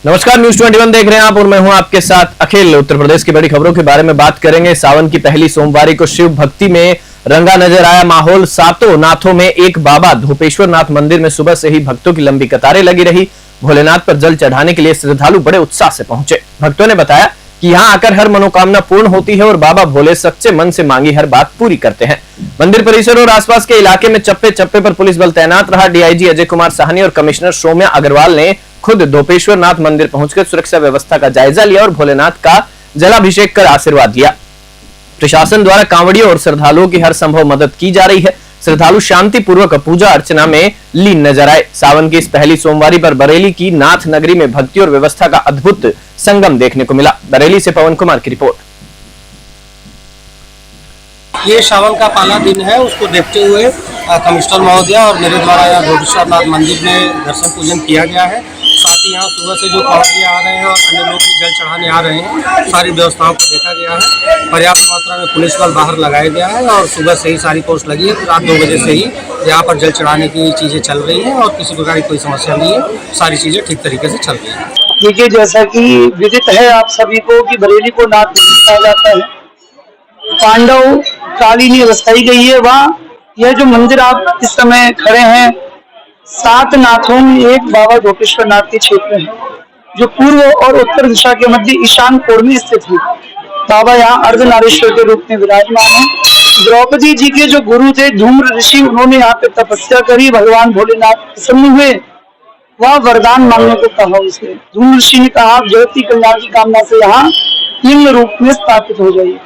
नमस्कार, न्यूज 21 देख रहे हैं आप और मैं हूं आपके साथ अखिल। उत्तर प्रदेश की बड़ी खबरों के बारे में बात करेंगे। सावन की पहली सोमवारी को शिव भक्ति में रंगा नजर आया माहौल। सातों नाथों में एक बाबा धोपेश्वर नाथ मंदिर में सुबह से ही भक्तों की लंबी कतारें लगी रही। भोलेनाथ पर जल चढ़ाने के लिए श्रद्धालु बड़े उत्साह से पहुंचे। भक्तों ने बताया कि यहाँ आकर हर मनोकामना पूर्ण होती है और बाबा भोले सच्चे मन से मांगी हर बात पूरी करते हैं। मंदिर परिसर और आसपास के इलाके में चप्पे चप्पे पर पुलिस बल तैनात रहा। डीआईजी अजय कुमार साहनी और कमिश्नर सौम्या अग्रवाल ने खुद धोपेश्वर नाथ मंदिर पहुंचकर सुरक्षा व्यवस्था का जायजा लिया और भोलेनाथ का जलाभिषेक कर आशीर्वाद दिया। प्रशासन द्वारा कांवड़ियों और श्रद्धालुओं की हर संभव मदद की जा रही है। श्रद्धालु शांति पूर्वक पूजा अर्चना में लीन नजर आए। सावन की इस पहली सोमवारी पर बरेली की नाथ नगरी में भक्ति और व्यवस्था का अद्भुत संगम देखने को मिला। बरेली से पवन कुमार की रिपोर्ट। ये सावन का पहला दिन है, उसको देखते हुए कमिश्नर महोदय और मेरे द्वारा यहाँ धोपेश्वर नाथ मंदिर में दर्शन पूजन किया गया है। साथ ही यहाँ सुबह से जो कांवड़िए आ रहे हैं और अन्य लोग भी जल चढ़ाने आ रहे हैं, सारी व्यवस्थाओं को देखा गया है। पर्याप्त मात्रा में पुलिस बल बाहर लगाया गया है और सुबह से ही सारी पोस्ट लगी है। रात 2 बजे से ही यहाँ पर जल चढ़ाने की चीज़ें चल रही हैं और किसी प्रकार की कोई समस्या नहीं है। सारी चीज़ें ठीक तरीके से चल रही हैं। देखिए, जैसा कि विदित है आप सभी को कि बरेली को नाथ कहा जाता है। पांडव कालीनी बसाई गई है वहाँ। यह जो मंदिर आप इस समय खड़े हैं, 7 नाथों में एक बाबा धोपेश्वर नाथ के क्षेत्र है, जो पूर्व और उत्तर दिशा के मध्य ईशान कोण में स्थित है। बाबा यहाँ अर्धनारीश्वर के रूप में विराजमान है। द्रौपदी जी के जो गुरु थे धूम्र ऋषि, उन्होंने यहाँ पे तपस्या करी। भगवान भोलेनाथ प्रसन्न हुए, वह वरदान मांगने को कहा उसे। धूम्र ऋषि ने कहा जगत की कल्याण की कामना से यहाँ लिंग रूप में स्थापित हो जाइए।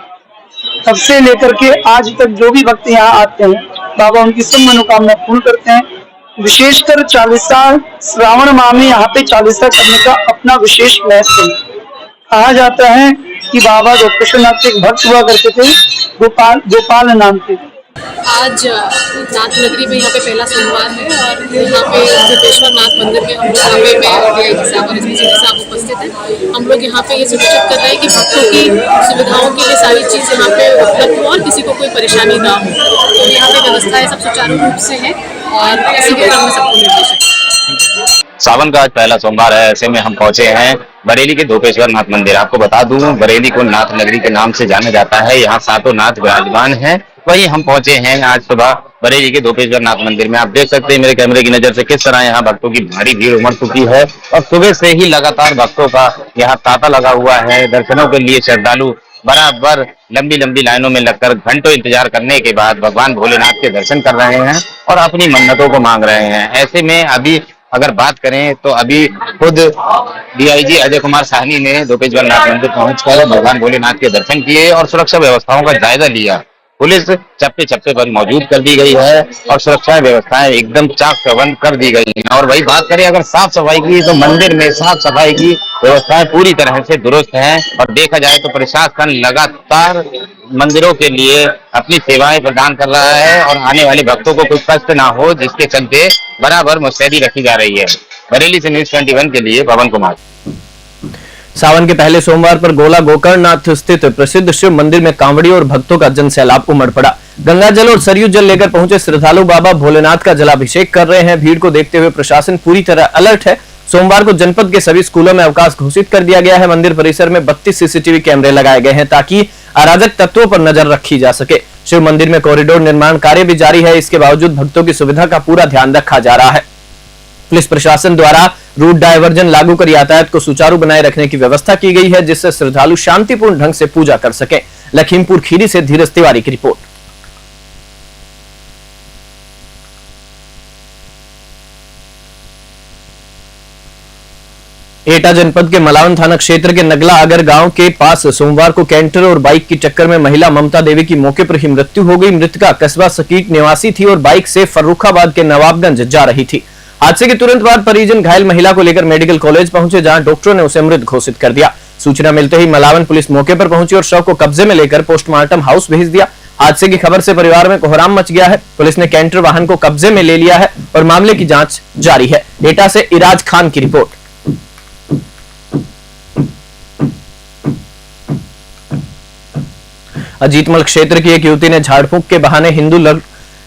तब से लेकर के आज तक जो भी भक्त यहाँ आते हैं, बाबा उनकी सब मनोकामना पूर्ण करते हैं। विशेषकर चालीसा श्रावण माह में यहाँ पे चालीसा करने का अपना विशेष महत्व है। कहा जाता है कि बाबा धोपेश्वर नाथ के एक भक्त हुआ करते थे, गोपाल नाम के। आज नाथ नगरी में यहाँ पे पहला सोमवार है और यहाँ पे धोपेश्वर नाथ मंदिर में हम लोग यहाँ पे डीआईजी साहब और एसपी साहब उपस्थित हैं। हम लोग यहाँ पे ये सुनिश्चित कर रहे हैं कि भक्तों की सुविधाओं के लिए सारी चीज़ यहाँ पे उपलब्ध हो और किसी को कोई परेशानी ना हो। तो यहाँ पे व्यवस्थाएं सब सुचारू रूप से है और इसी के क्रम में सबको निर्देशित। सावन का आज पहला सोमवार है, ऐसे में हम पहुंचे हैं बरेली के धोपेश्वर नाथ मंदिर। आपको बता दूं, बरेली को नाथ नगरी के नाम से जाना जाता है। यहाँ 7 नाथ विराजमान हैं। वहीं हम पहुंचे हैं आज सुबह बरेली के धोपेश्वर नाथ मंदिर में। आप देख सकते हैं मेरे कैमरे की नजर से किस तरह यहाँ भक्तों की भारी भीड़ उमड़ चुकी है और सुबह से ही लगातार भक्तों का यहाँ तांता लगा हुआ है। दर्शनों के लिए श्रद्धालु बराबर लंबी लंबी लाइनों में लगकर घंटों इंतजार करने के बाद भगवान भोलेनाथ के दर्शन कर रहे हैं और अपनी मन्नतों को मांग रहे हैं। ऐसे में अभी अगर बात करें तो अभी खुद डीआईजी अजय कुमार साहनी ने धोपेश्वर नाथ मंदिर पहुंचकर भगवान भोलेनाथ के दर्शन किए और सुरक्षा व्यवस्थाओं का जायजा लिया। पुलिस चप्पे चप्पे पर मौजूद कर दी गई है और सुरक्षा व्यवस्थाएं एकदम चाक चौबंद कर दी गई हैं। और वही बात करें अगर साफ सफाई की, तो मंदिर में साफ सफाई की व्यवस्थाएं पूरी तरह से दुरुस्त हैं और देखा जाए तो प्रशासन लगातार मंदिरों के लिए अपनी सेवाएं प्रदान कर रहा है और आने वाले भक्तों को कोई कष्ट ना हो, जिसके चलते बराबर मुस्तैदी रखी जा रही है। बरेली से न्यूज 21 के लिए पवन कुमार। सावन के पहले सोमवार पर गोला गोकर्णनाथ स्थित प्रसिद्ध शिव मंदिर में कांवड़ियों और भक्तों का जन सैलाब उमड़ पड़ा। गंगा जल और सरयू जल लेकर पहुंचे श्रद्धालु बाबा भोलेनाथ का जलाभिषेक कर रहे हैं। भीड़ को देखते हुए प्रशासन पूरी तरह अलर्ट है। सोमवार को जनपद के सभी स्कूलों में अवकाश घोषित कर दिया गया है। मंदिर परिसर में 32 सीसीटीवी कैमरे लगाए गए हैं ताकि अराजक तत्वों पर नजर रखी जा सके। शिव मंदिर में कॉरिडोर निर्माण कार्य भी जारी है। इसके बावजूद भक्तों की सुविधा का पूरा ध्यान रखा जा रहा है। पुलिस प्रशासन द्वारा रूट डायवर्जन लागू कर यातायात को सुचारू बनाए रखने की व्यवस्था की गई है, जिससे श्रद्धालु शांतिपूर्ण ढंग से पूजा कर सकें। लखीमपुर खीरी से धीरज तिवारी की रिपोर्ट। एटा जनपद के मलावन थाना क्षेत्र के नगला अगर गांव के पास सोमवार को कैंटर और बाइक की टक्कर में महिला ममता देवी की मौके पर ही मृत्यु हो गई। मृतका कस्बा सकीट निवासी थी और बाइक से फर्रुखाबाद के नवाबगंज जा रही थी। हादसे के तुरंत बाद परिजन घायल महिला को लेकर मेडिकल कॉलेज पहुंचे, जहां डॉक्टरों ने उसे मृत घोषित कर दिया। सूचना मिलते ही मलावन पुलिस मौके पर पहुंची और शव को कब्जे में लेकर पोस्टमार्टम हाउस भेज दिया। हादसे की खबर से परिवार में कोहराम मच गया है। पुलिस ने कैंटर वाहन को कब्जे में ले लिया है और मामले की जांच जारी है। एटा से इराज खान की रिपोर्ट। अजीतमल क्षेत्र की एक युवती ने झाड़ फूंक के बहाने हिंदू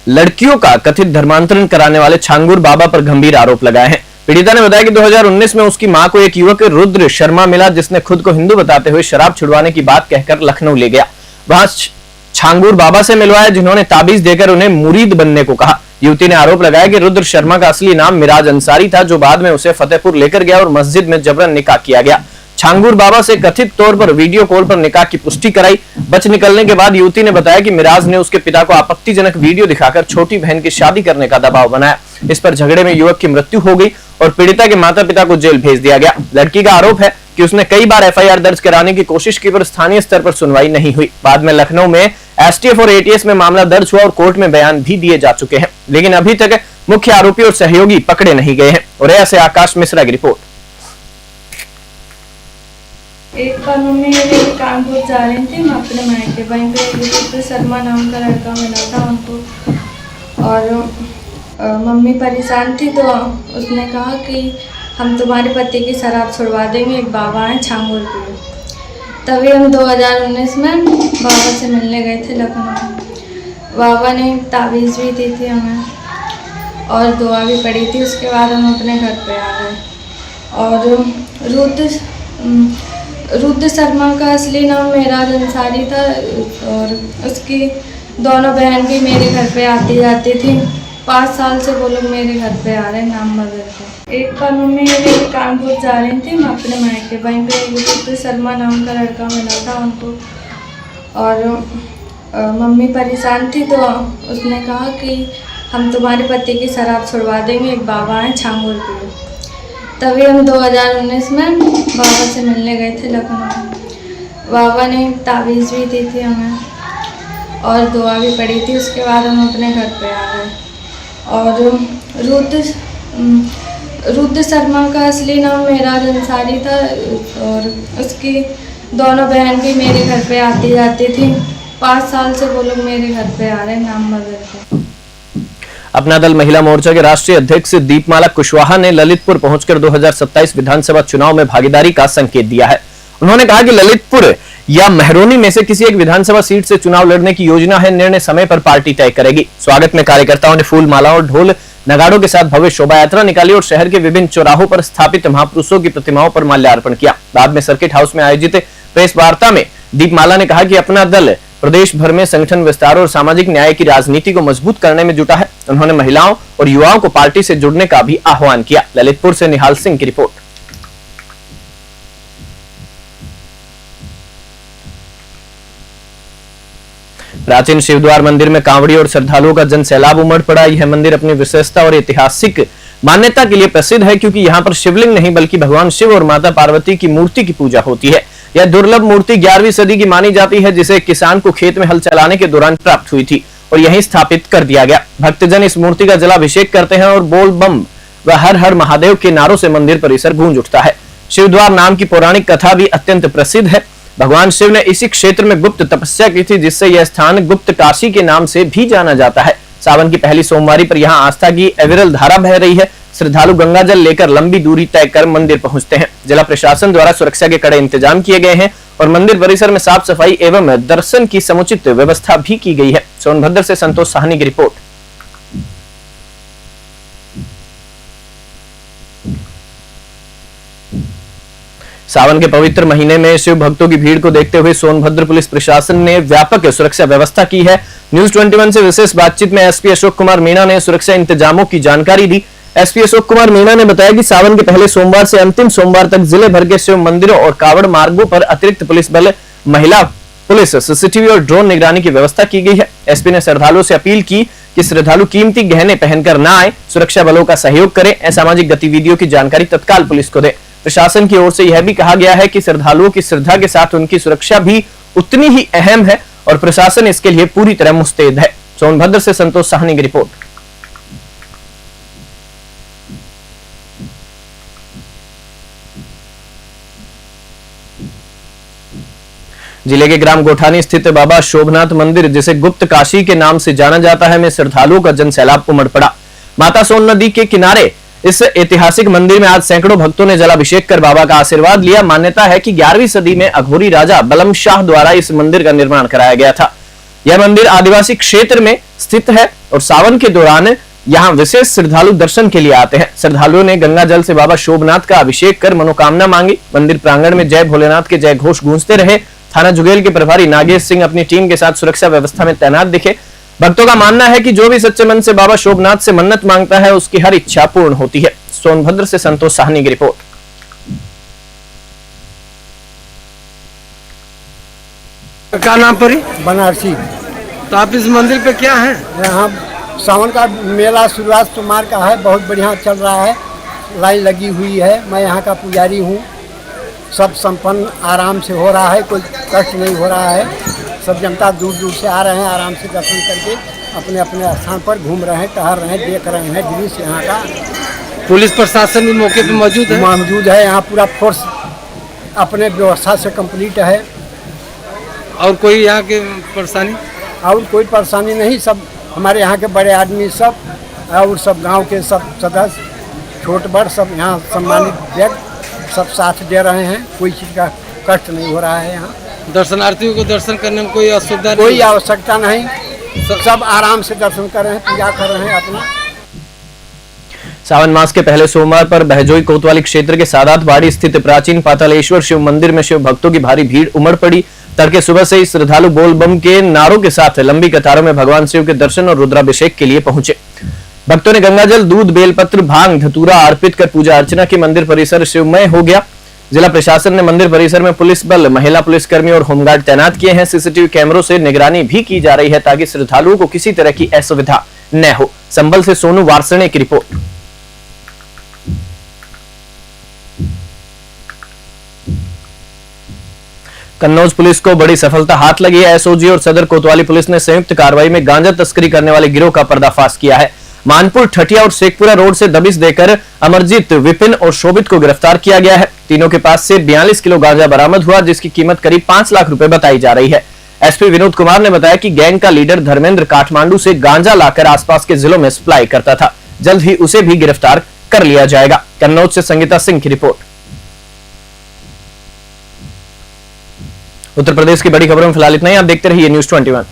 लड़कियों का कथित धर्मांतरण कराने वाले छांगुर बाबा पर गंभीर आरोप लगाए हैं। पीड़िता ने बताया कि 2019 में उसकी मां को एक युवक रुद्र शर्मा मिला, जिसने खुद को हिंदू बताते हुए शराब छुड़वाने की बात कहकर लखनऊ ले गया। वहां छांगूर बाबा से मिलवाया, जिन्होंने ताबीज देकर उन्हें मुरीद बनने को कहा। युवती ने आरोप लगाया कि रुद्र शर्मा का असली नाम मिराज अंसारी था, जो बाद में उसे फतेहपुर लेकर गया और मस्जिद में जबरन निकाह किया गया। छांगूर बाबा से कथित तौर पर वीडियो कॉल पर निकाह की पुष्टि कराई। बच निकलने के बाद युवती ने बताया कि मिराज ने उसके पिता को आपत्तिजनक वीडियो दिखाकर छोटी बहन की शादी करने का दबाव बनाया। इस पर झगड़े में युवक की मृत्यु हो गई और पीड़िता के माता पिता को जेल भेज दिया गया। लड़की का आरोप है कि उसने कई बार एफआईआर दर्ज कराने की कोशिश की, पर स्थानीय स्तर पर सुनवाई नहीं हुई। बाद में लखनऊ में एसटीएफ और एटीएस में मामला दर्ज हुआ और कोर्ट में बयान भी दिए जा चुके हैं, लेकिन अभी तक मुख्य आरोपी और सहयोगी पकड़े नहीं गए हैं। और से आकाश मिश्रा की रिपोर्ट। एक बार मम्मी मेरे कानपुर जा रही थी, मैं अपने मायके वहीं पे रुद्र शर्मा नाम का लड़का मिला था उनको, और मम्मी परेशान थी तो उसने कहा कि हम तुम्हारे पति की शराब छुड़वा देंगे, एक बाबा हैं छांगुर के। तभी हम 2019 में बाबा से मिलने गए थे लखनऊ। बाबा ने ताबीज़ भी दी थी हमें और दुआ भी पड़ी थी। उसके बाद हम अपने घर पे आ गए। और रुद्र शर्मा का असली नाम मिराज अंसारी था और उसकी दोनों बहन भी मेरे घर पे आती जाती थी। 5 साल से वो लोग मेरे घर पे आ रहे हैं नाम बदल के। एक बार मम्मी मेरे कानपुर जा रही थी, मैं अपने मायके वहीं पे रुद्र शर्मा नाम का लड़का मिला था उनको, और मम्मी परेशान थी तो उसने कहा कि हम तुम्हारे पति की शराब छुड़वा देंगे, एक बाबा हैं छांगुर के। तभी हम 2019 में बाबा से मिलने गए थे लखनऊ। बाबा ने ताबीज़ भी दी थी हमें और दुआ भी पड़ी थी। उसके बाद हम अपने घर पे आ गए। और रुद्र शर्मा का असली नाम मिराज अंसारी था और उसकी दोनों बहन भी मेरे घर पे आती जाती थी। 5 साल से वो लोग मेरे घर पे आ रहे हैं नाम बदल के। अपना दल महिला मोर्चा के राष्ट्रीय अध्यक्ष दीपमाला कुशवाहा ने ललितपुर पहुंचकर 2027 विधानसभा चुनाव में भागीदारी का संकेत दिया है। उन्होंने कहा कि ललितपुर या मेहरौनी में से किसी एक विधानसभा सीट से चुनाव लड़ने की योजना है, निर्णय समय पर पार्टी तय करेगी। स्वागत में कार्यकर्ताओं ने फूल माला और ढोल नगाड़ों के साथ भव्य शोभा यात्रा निकाली और शहर के विभिन्न चौराहों पर स्थापित महापुरुषों की प्रतिमाओं पर माल्यार्पण किया। बाद में सर्किट हाउस में आयोजित प्रेस वार्ता में दीपमाला ने कहा कि अपना दल प्रदेश भर में संगठन विस्तार और सामाजिक न्याय की राजनीति को मजबूत करने में जुटा है। उन्होंने महिलाओं और युवाओं को पार्टी से जुड़ने का भी आह्वान किया। ललितपुर से निहाल सिंह की रिपोर्ट। प्राचीन शिवद्वार मंदिर में कांवड़ी और श्रद्धालुओं का जन सैलाब उमड़ पड़ा। यह मंदिर अपनी विशेषता और ऐतिहासिक मान्यता के लिए प्रसिद्ध है, क्योंकि यहाँ पर शिवलिंग नहीं बल्कि भगवान शिव और माता पार्वती की मूर्ति की पूजा होती है। यह दुर्लभ मूर्ति 11वीं सदी की मानी जाती है, जिसे किसान को खेत में हल चलाने के दौरान प्राप्त हुई थी और यहीं स्थापित कर दिया गया। भक्तजन इस मूर्ति का जलाभिषेक करते हैं और बोल बम व हर हर महादेव के नारों से मंदिर परिसर गूंज उठता है। शिवद्वार नाम की पौराणिक कथा भी अत्यंत प्रसिद्ध है। भगवान शिव ने इसी क्षेत्र में गुप्त तपस्या की थी, जिससे यह स्थान गुप्त काशी के नाम से भी जाना जाता है। सावन की पहली सोमवारी पर यहाँ आस्था की अविरल धारा बह रही है। श्रद्धालु गंगा जल लेकर लंबी दूरी तय कर मंदिर पहुंचते हैं। जिला प्रशासन द्वारा सुरक्षा के कड़े इंतजाम किए गए हैं और मंदिर परिसर में साफ सफाई एवं दर्शन की समुचित व्यवस्था भी की गई है। सोनभद्र से संतोष साहनी की रिपोर्ट। सावन के पवित्र महीने में शिव भक्तों की भीड़ को देखते हुए सोनभद्र पुलिस प्रशासन ने व्यापक सुरक्षा व्यवस्था की है। न्यूज 21 से विशेष बातचीत में एसपी अशोक कुमार मीणा ने सुरक्षा इंतजामों की जानकारी दी। एसपी अशोक कुमार मीणा ने बताया कि सावन के पहले सोमवार से अंतिम सोमवार तक जिले भर के शिव मंदिरों और कावड़ मार्गों पर अतिरिक्त पुलिस बल, महिला पुलिस, सीसीटीवी और ड्रोन निगरानी की व्यवस्था की गई है। एसपी ने श्रद्धालुओं से अपील की कि श्रद्धालु कीमती गहने पहनकर न आए, सुरक्षा बलों का सहयोग करें, असामाजिक गतिविधियों की जानकारी तत्काल पुलिस को दें। प्रशासन की ओर से यह भी कहा गया है कि श्रद्धालुओं की श्रद्धा के साथ उनकी सुरक्षा भी उतनी ही अहम है और प्रशासन इसके लिए पूरी तरह मुस्तैद है। सोनभद्र से संतोष साहनी की रिपोर्ट। जिले के ग्राम गोठानी स्थित बाबा शोभनाथ मंदिर, जिसे गुप्त काशी के नाम से जाना जाता है, में श्रद्धालुओं का जन सैलाब उमड़ पड़ा। माता सोन नदी के किनारे इस ऐतिहासिक मंदिर में आज सैकड़ों भक्तों ने जलाभिषेक कर बाबा का आशीर्वाद लिया। मान्यता है कि 11वीं सदी में अघोरी राजा बलम शाह द्वारा इस मंदिर का निर्माण कराया गया था। यह मंदिर आदिवासी क्षेत्र में स्थित है और सावन के दौरान यहाँ विशेष श्रद्धालु दर्शन के लिए आते हैं। श्रद्धालुओं ने गंगा जल से बाबा शोभनाथ का अभिषेक कर मनोकामना मांगी। मंदिर प्रांगण में जय भोलेनाथ के जय घोष गूंजते रहे। थाना जुगेल के प्रभारी नागेश सिंह अपनी टीम के साथ सुरक्षा व्यवस्था में तैनात दिखे। भक्तों का मानना है कि जो भी सच्चे मन से बाबा शोभनाथ से मन्नत मांगता है उसकी हर इच्छा पूर्ण होती है। सोनभद्र से संतोष साहनी की रिपोर्ट। क्या नाम पड़ी? बनारसी। तो आप इस मंदिर पे क्या है? यहाँ सावन का मेला शुरुआत सोमवार का है, बहुत बढ़िया चल रहा है, लाइन लगी हुई है। मैं यहाँ का पुजारी हूँ। सब संपन्न आराम से हो रहा है, कोई कष्ट नहीं हो रहा है। सब जनता दूर दूर से आ रहे हैं, आराम से दर्शन करके अपने अपने स्थान पर घूम रहे हैं, टहल रहे हैं, देख रहे हैं दृश्य यहाँ का। पुलिस प्रशासन भी मौके पे मौजूद है? मौजूद है, यहाँ पूरा फोर्स अपने व्यवस्था से कंप्लीट है। और कोई यहाँ के परेशानी? और कोई परेशानी नहीं, सब हमारे यहाँ के बड़े आदमी सब और सब गांव के सब सदस्य छोट बड़ सब यहाँ सम्मानित व्यक्ति सब साथ दे रहे हैं। कोई चीज़ का कष्ट नहीं हो रहा है। यहाँ दर्शनार्थियों को दर्शन करने में कोई असुविधा नहीं? कोई आवश्यकता नहीं, सब आराम से दर्शन कर रहे हैं, पूजा कर रहे हैं अपना। सावन मास के पहले सोमवार पर बहजोई कोतवाली क्षेत्र के सादात बाड़ी स्थित प्राचीन पातालेश्वर शिव मंदिर में शिव भक्तों की भारी भीड़ उमड़ पड़ी। तड़के सुबह से ही श्रद्धालु बोल बम के नारों के साथ लंबी कतारों में भगवान शिव के दर्शन और रुद्राभिषेक के लिए पहुंचे। भक्तों ने गंगाजल, दूध, बेलपत्र, भांग, धतूरा अर्पित कर पूजा अर्चना की। मंदिर परिसर शिवमय हो गया। जिला प्रशासन ने मंदिर परिसर में पुलिस बल, महिला पुलिसकर्मी और होमगार्ड तैनात किए हैं। सीसीटीवी कैमरों से निगरानी भी की जा रही है ताकि श्रद्धालुओं को किसी तरह की असुविधा न हो। संभल से सोनू वार्सणे की रिपोर्ट। कन्नौज पुलिस को बड़ी सफलता हाथ लगी है। एसओजी और सदर कोतवाली पुलिस ने संयुक्त कार्रवाई में गांजा तस्करी करने वाले गिरोह का पर्दाफाश किया है। मानपुर, ठटिया और शेखपुरा रोड से दबिश देकर अमरजीत, विपिन और शोभित को गिरफ्तार किया गया है। तीनों के पास से 42 किलो गांजा बरामद हुआ, जिसकी कीमत करीब 5 लाख रुपए बताई जा रही है। एसपी विनोद कुमार ने बताया कि गैंग का लीडर धर्मेंद्र काठमांडू से गांजा लाकर आसपास के जिलों में सप्लाई करता था। जल्द ही उसे भी गिरफ्तार कर लिया जाएगा। कन्नौज से संगीता सिंह की रिपोर्ट। उत्तर प्रदेश की बड़ी खबरों में फिलहाल इतना ही। आप देखते रहिए News 21।